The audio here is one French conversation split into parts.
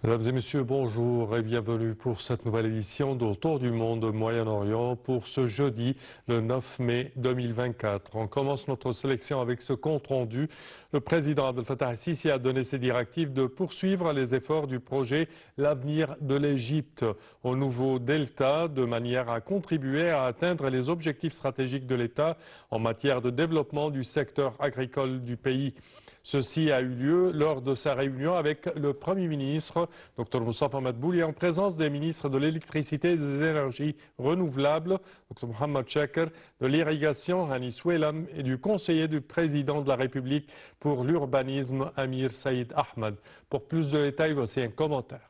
Mesdames et messieurs, bonjour et bienvenue pour cette nouvelle édition d'Autour du monde Moyen-Orient pour ce jeudi, le 9 mai 2024. On commence notre sélection avec ce compte rendu. Le président Abdel Fattah el-Sisi a donné ses directives de poursuivre les efforts du projet L'avenir de l'Égypte au nouveau Delta de manière à contribuer à atteindre les objectifs stratégiques de l'État en matière de développement du secteur agricole du pays. Ceci a eu lieu lors de sa réunion avec le Premier ministre, Dr Moustapha Madbouli, en présence des ministres de l'électricité et des énergies renouvelables, Dr Mohamed Shaker, de l'irrigation, Hani Souelam, et du conseiller du président de la République pour l'urbanisme, Amir Saïd Ahmed. Pour plus de détails, voici un commentaire.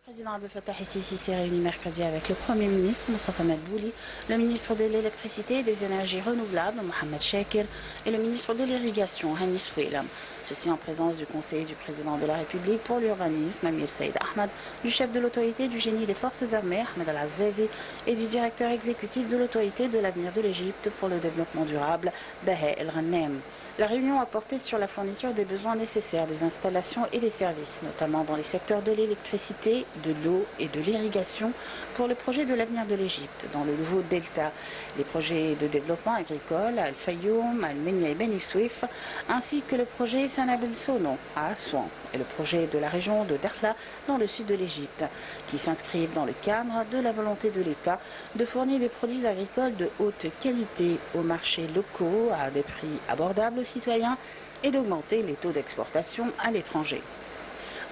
Le président Abdel Fattah el-Sisi s'est réuni mercredi avec le Premier ministre Moustapha Madbouli, le ministre de l'électricité et des énergies renouvelables Mohamed Shakir et le ministre de l'irrigation Hani Souelam. Ceci en présence du conseiller du président de la République pour l'urbanisme Amir Saïd Ahmed, du chef de l'autorité du génie des forces armées Ahmed Al-Azazi et du directeur exécutif de l'autorité de l'avenir de l'Égypte pour le développement durable Bahe El-Ghannem. La réunion a porté sur la fourniture des besoins nécessaires des installations et des services, notamment dans les secteurs de l'électricité, de l'eau et de l'irrigation, pour le projet de l'avenir de l'Égypte, dans le nouveau Delta, les projets de développement agricole à Al-Fayoum, Al-Menia et Beni Suif, ainsi que le projet Sanab el-Sono à Assouan et le projet de la région de Dakhla dans le sud de l'Égypte, qui s'inscrivent dans le cadre de la volonté de l'État de fournir des produits agricoles de haute qualité aux marchés locaux à des prix abordables aux citoyens et d'augmenter les taux d'exportation à l'étranger.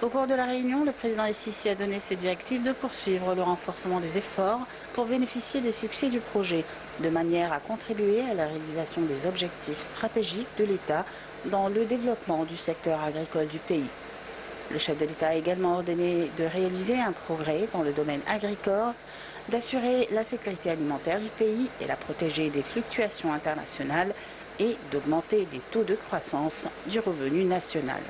Au cours de la réunion, le président el-Sisi a donné ses directives de poursuivre le renforcement des efforts pour bénéficier des succès du projet, de manière à contribuer à la réalisation des objectifs stratégiques de l'État dans le développement du secteur agricole du pays. Le chef de l'État a également ordonné de réaliser un progrès dans le domaine agricole, d'assurer la sécurité alimentaire du pays et la protéger des fluctuations internationales et d'augmenter les taux de croissance du revenu national.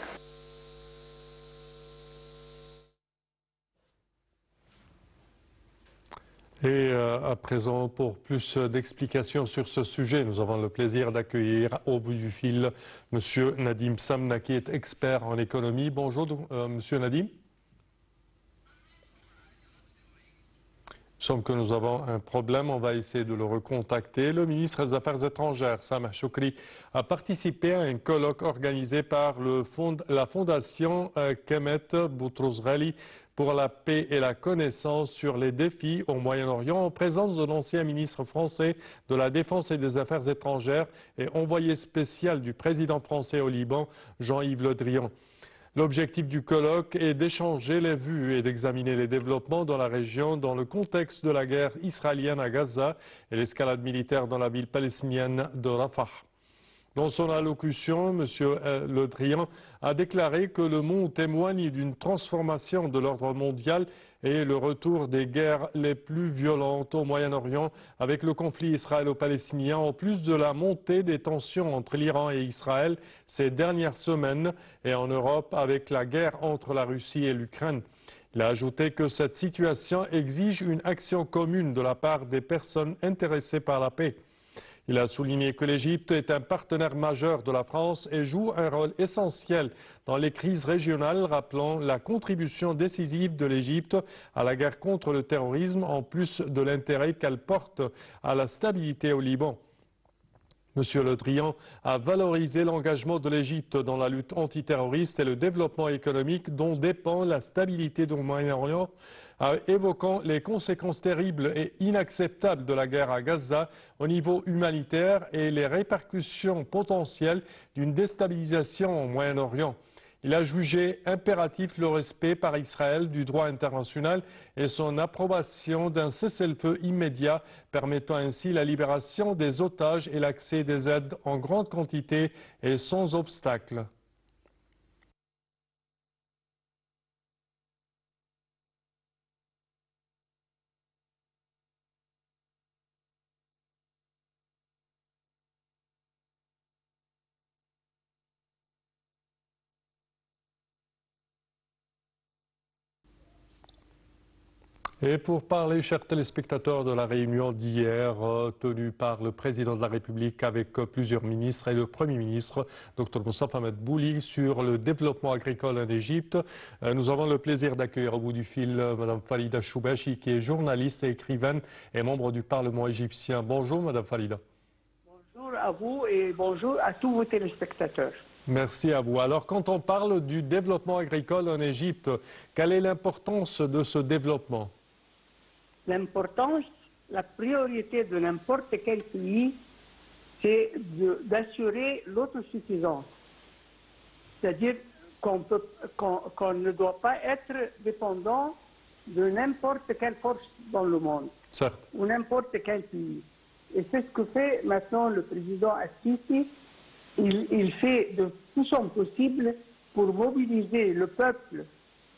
Et à présent, pour plus d'explications sur ce sujet, nous avons le plaisir d'accueillir au bout du fil M. Nadim Samna, qui est expert en économie. Bonjour, M. Nadim. Il semble que nous avons un problème, on va essayer de le recontacter. Le ministre des Affaires étrangères, Sameh Choukri, a participé à un colloque organisé par la fondation Kemet Boutros-Ghali pour la paix et la connaissance sur les défis au Moyen-Orient en présence de l'ancien ministre français de la Défense et des Affaires étrangères et envoyé spécial du président français au Liban, Jean-Yves Le Drian. L'objectif du colloque est d'échanger les vues et d'examiner les développements dans la région dans le contexte de la guerre israélienne à Gaza et l'escalade militaire dans la ville palestinienne de Rafah. Dans son allocution, M. Le Drian a déclaré que le monde témoigne d'une transformation de l'ordre mondial et le retour des guerres les plus violentes au Moyen-Orient avec le conflit israélo-palestinien, en plus de la montée des tensions entre l'Iran et Israël ces dernières semaines et en Europe avec la guerre entre la Russie et l'Ukraine. Il a ajouté que cette situation exige une action commune de la part des personnes intéressées par la paix. Il a souligné que l'Égypte est un partenaire majeur de la France et joue un rôle essentiel dans les crises régionales, rappelant la contribution décisive de l'Égypte à la guerre contre le terrorisme, en plus de l'intérêt qu'elle porte à la stabilité au Liban. M. Le Drian a valorisé l'engagement de l'Égypte dans la lutte antiterroriste et le développement économique dont dépend la stabilité du Moyen-Orient, évoquant les conséquences terribles et inacceptables de la guerre à Gaza au niveau humanitaire et les répercussions potentielles d'une déstabilisation au Moyen-Orient. Il a jugé impératif le respect par Israël du droit international et son approbation d'un cessez-le-feu immédiat permettant ainsi la libération des otages et l'accès des aides en grande quantité et sans obstacle. Et pour parler, chers téléspectateurs, de la réunion d'hier tenue par le président de la République avec plusieurs ministres et le Premier ministre, Dr Moussa Mohamed Bouli, sur le développement agricole en Égypte, nous avons le plaisir d'accueillir au bout du fil Mme Farida Choubachi, qui est journaliste et écrivaine et membre du Parlement égyptien. Bonjour Mme Farida. Bonjour à vous et bonjour à tous vos téléspectateurs. Merci à vous. Alors, quand on parle du développement agricole en Égypte, quelle est l'importance de ce développement? L'importance, la priorité de n'importe quel pays, c'est d'assurer l'autosuffisance. C'est-à-dire qu'on ne doit pas être dépendant de n'importe quelle force dans le monde, Certes. ou n'importe quel pays. Et c'est ce que fait maintenant le président Al-Sisi. Il fait de tout son possible pour mobiliser le peuple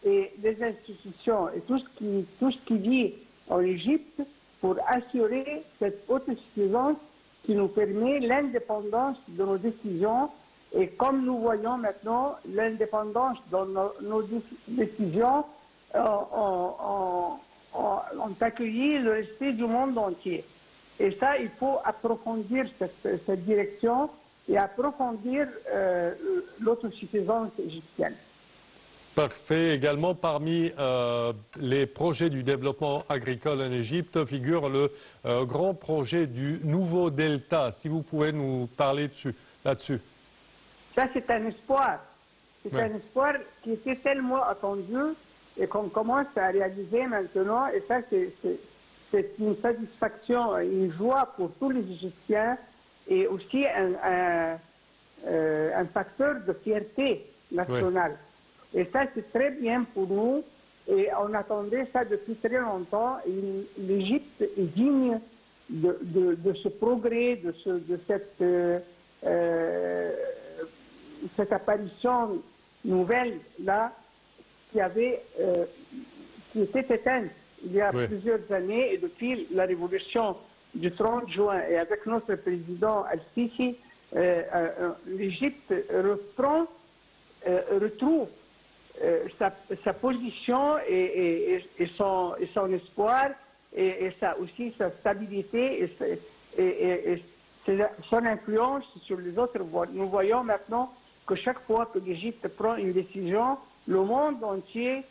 et les institutions et tout ce qui vit en Égypte pour assurer cette autosuffisance qui nous permet l'indépendance de nos décisions. Et comme nous voyons maintenant, l'indépendance dans nos décisions ont accueilli le respect du monde entier. Et ça, il faut approfondir cette direction et approfondir l'autosuffisance égyptienne. Parfait. Également, parmi les projets du développement agricole en Égypte figure le grand projet du nouveau delta. Si vous pouvez nous parler là-dessus. Ça, c'est un espoir. C'est un espoir qui était tellement attendu et qu'on commence à réaliser maintenant. Et ça, c'est une satisfaction, une joie pour tous les Égyptiens et aussi un facteur de fierté nationale. Et ça, c'est très bien pour nous. Et on attendait ça depuis très longtemps. L'Égypte est digne de ce progrès, de cette apparition nouvelle-là qui était éteinte il y a plusieurs années. Et depuis la révolution du 30 juin, et avec notre président Al-Sisi, l'Égypte retrouve sa position et son espoir et aussi sa stabilité et son influence sur les autres voies. Nous voyons maintenant que chaque fois que l'Égypte prend une décision, le monde entier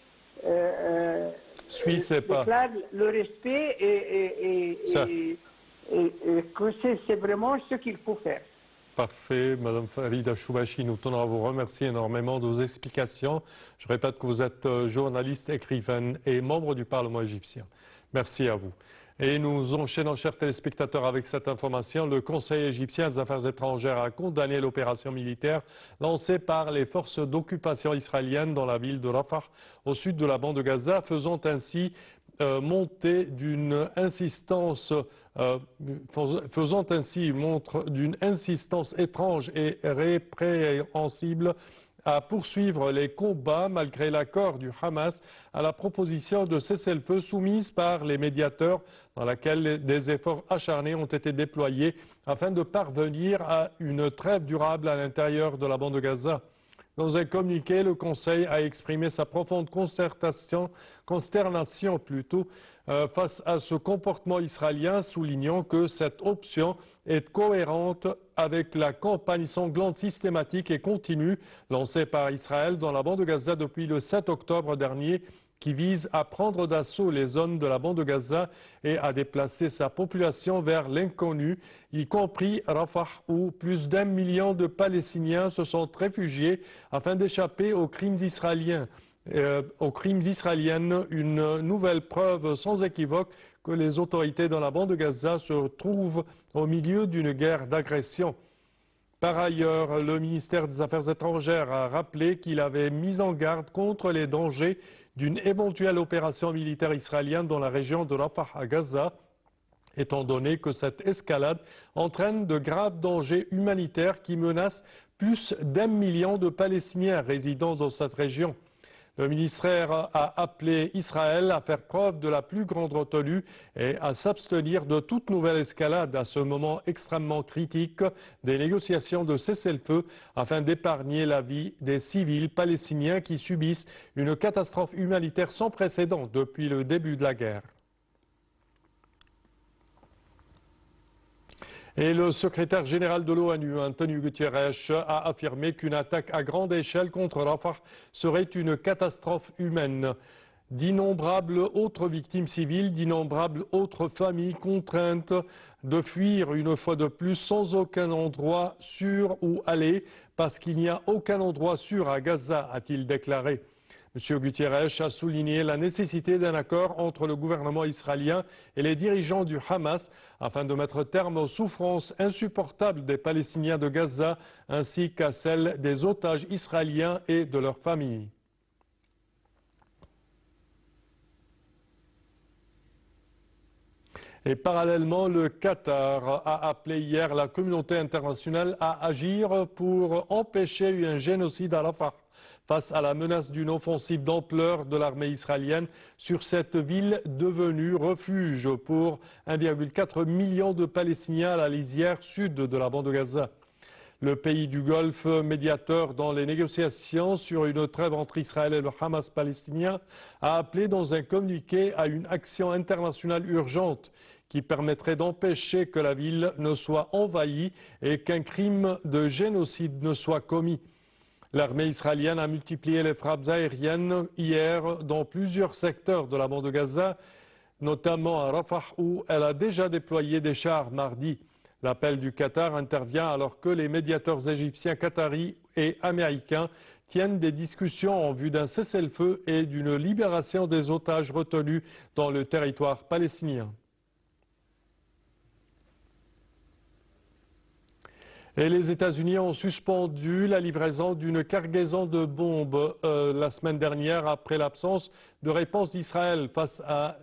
déclare le respect et que c'est vraiment ce qu'il faut faire. Parfait. Madame Farida Choubachi, nous tenons à vous remercier énormément de vos explications. Je répète que vous êtes journaliste, écrivaine et membre du Parlement égyptien. Merci à vous. Et nous enchaînons, chers téléspectateurs, avec cette information. Le Conseil égyptien des affaires étrangères a condamné l'opération militaire lancée par les forces d'occupation israéliennes dans la ville de Rafah, au sud de la bande de Gaza, faisant ainsi montre d'une insistance étrange et répréhensible à poursuivre les combats malgré l'accord du Hamas à la proposition de cessez-le-feu soumise par les médiateurs, dans laquelle des efforts acharnés ont été déployés afin de parvenir à une trêve durable à l'intérieur de la bande de Gaza. Dans un communiqué, le Conseil a exprimé sa profonde consternation face à ce comportement israélien, soulignant que cette option est cohérente avec la campagne sanglante, systématique et continue lancée par Israël dans la bande de Gaza depuis le 7 octobre dernier, qui vise à prendre d'assaut les zones de la bande de Gaza et à déplacer sa population vers l'inconnu, y compris Rafah, où plus d'1 million de Palestiniens se sont réfugiés afin d'échapper aux crimes israéliennes. Une nouvelle preuve sans équivoque que les autorités dans la bande de Gaza se trouvent au milieu d'une guerre d'agression. Par ailleurs, le ministère des Affaires étrangères a rappelé qu'il avait mis en garde contre les dangers d'une éventuelle opération militaire israélienne dans la région de Rafah à Gaza, étant donné que cette escalade entraîne de graves dangers humanitaires qui menacent plus d'1 million de Palestiniens résidant dans cette région. Le ministère a appelé Israël à faire preuve de la plus grande retenue et à s'abstenir de toute nouvelle escalade à ce moment extrêmement critique des négociations de cessez-le-feu afin d'épargner la vie des civils palestiniens qui subissent une catastrophe humanitaire sans précédent depuis le début de la guerre. Et le secrétaire général de l'ONU, Antonio Guterres, a affirmé qu'une attaque à grande échelle contre Rafah serait une catastrophe humaine. D'innombrables autres victimes civiles, d'innombrables autres familles contraintes de fuir une fois de plus sans aucun endroit sûr où aller, parce qu'il n'y a aucun endroit sûr à Gaza, a-t-il déclaré. M. Guterres a souligné la nécessité d'un accord entre le gouvernement israélien et les dirigeants du Hamas afin de mettre terme aux souffrances insupportables des Palestiniens de Gaza ainsi qu'à celles des otages israéliens et de leurs familles. Et parallèlement, le Qatar a appelé hier la communauté internationale à agir pour empêcher un génocide à Rafah face à la menace d'une offensive d'ampleur de l'armée israélienne sur cette ville devenue refuge pour 1,4 million de Palestiniens à la lisière sud de la bande de Gaza. Le pays du Golfe, médiateur dans les négociations sur une trêve entre Israël et le Hamas palestinien, a appelé dans un communiqué à une action internationale urgente qui permettrait d'empêcher que la ville ne soit envahie et qu'un crime de génocide ne soit commis. L'armée israélienne a multiplié les frappes aériennes hier dans plusieurs secteurs de la bande de Gaza, notamment à Rafah où elle a déjà déployé des chars mardi. L'appel du Qatar intervient alors que les médiateurs égyptiens, qataris et américains tiennent des discussions en vue d'un cessez-le-feu et d'une libération des otages retenus dans le territoire palestinien. Et les États-Unis ont suspendu la livraison d'une cargaison de bombes la semaine dernière après l'absence de réponse d'Israël face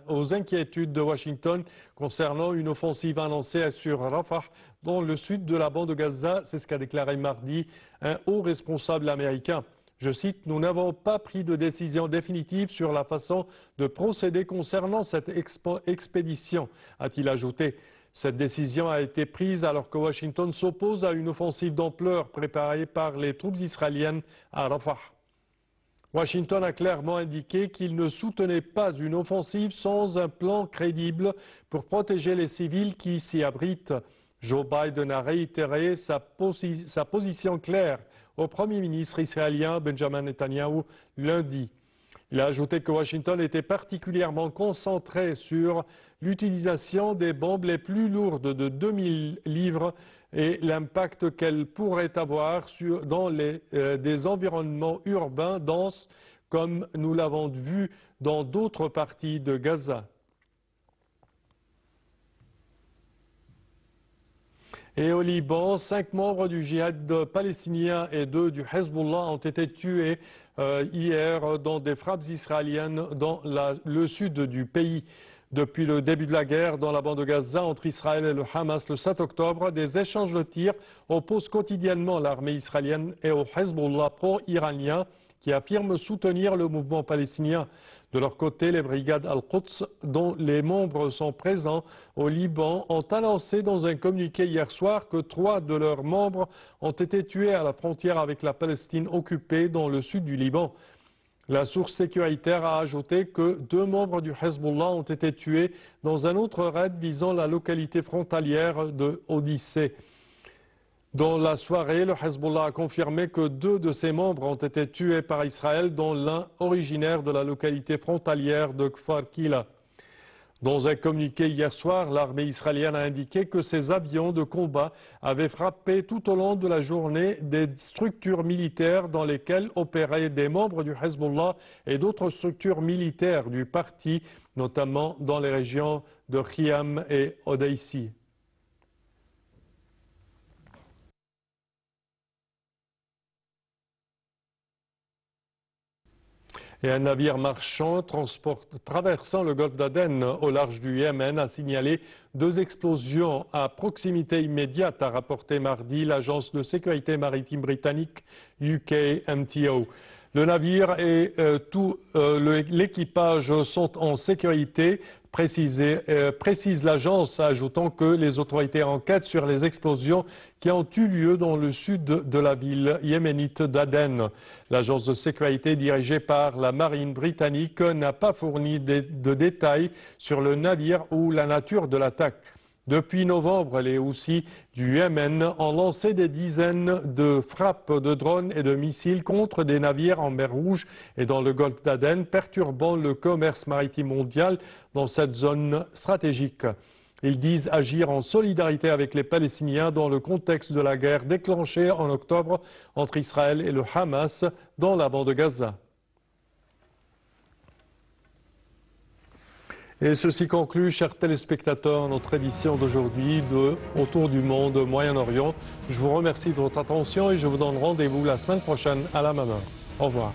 aux inquiétudes de Washington concernant une offensive annoncée sur Rafah dans le sud de la bande de Gaza. C'est ce qu'a déclaré mardi un haut responsable américain. Je cite, « Nous n'avons pas pris de décision définitive sur la façon de procéder concernant cette expédition », a-t-il ajouté. Cette décision a été prise alors que Washington s'oppose à une offensive d'ampleur préparée par les troupes israéliennes à Rafah. Washington a clairement indiqué qu'il ne soutenait pas une offensive sans un plan crédible pour protéger les civils qui s'y abritent. Joe Biden a réitéré sa position claire au Premier ministre israélien Benjamin Netanyahu lundi. Il a ajouté que Washington était particulièrement concentré sur l'utilisation des bombes les plus lourdes de 2000 livres et l'impact qu'elles pourraient avoir dans des environnements urbains denses comme nous l'avons vu dans d'autres parties de Gaza. Et au Liban, 5 membres du djihad palestinien et 2 du Hezbollah ont été tués hier dans des frappes israéliennes dans le sud du pays. Depuis le début de la guerre dans la bande de Gaza entre Israël et le Hamas le 7 octobre, des échanges de tirs opposent quotidiennement l'armée israélienne et au Hezbollah pro-iranien qui affirment soutenir le mouvement palestinien. De leur côté, les brigades Al-Quds, dont les membres sont présents au Liban, ont annoncé dans un communiqué hier soir que 3 de leurs membres ont été tués à la frontière avec la Palestine occupée dans le sud du Liban. La source sécuritaire a ajouté que 2 membres du Hezbollah ont été tués dans un autre raid visant la localité frontalière de Odyssée. Dans la soirée, le Hezbollah a confirmé que 2 de ses membres ont été tués par Israël, dont l'un originaire de la localité frontalière de Kfar Kila. Dans un communiqué hier soir, l'armée israélienne a indiqué que ses avions de combat avaient frappé tout au long de la journée des structures militaires dans lesquelles opéraient des membres du Hezbollah et d'autres structures militaires du parti, notamment dans les régions de Khiam et Odeissi. Et un navire marchand traversant le golfe d'Aden au large du Yémen a signalé 2 explosions à proximité immédiate, a rapporté mardi l'agence de sécurité maritime britannique UKMTO. Le navire et tout l'équipage sont en sécurité, précise l'agence, ajoutant que les autorités enquêtent sur les explosions qui ont eu lieu dans le sud de la ville yéménite d'Aden. L'agence de sécurité dirigée par la marine britannique n'a pas fourni de détails sur le navire ou la nature de l'attaque. Depuis novembre, les Houthis du Yémen ont lancé des dizaines de frappes de drones et de missiles contre des navires en mer Rouge et dans le golfe d'Aden, perturbant le commerce maritime mondial dans cette zone stratégique. Ils disent agir en solidarité avec les Palestiniens dans le contexte de la guerre déclenchée en octobre entre Israël et le Hamas dans la bande de Gaza. Et ceci conclut, chers téléspectateurs, notre édition d'aujourd'hui de Autour du monde Moyen-Orient. Je vous remercie de votre attention et je vous donne rendez-vous la semaine prochaine à la même heure. Au revoir.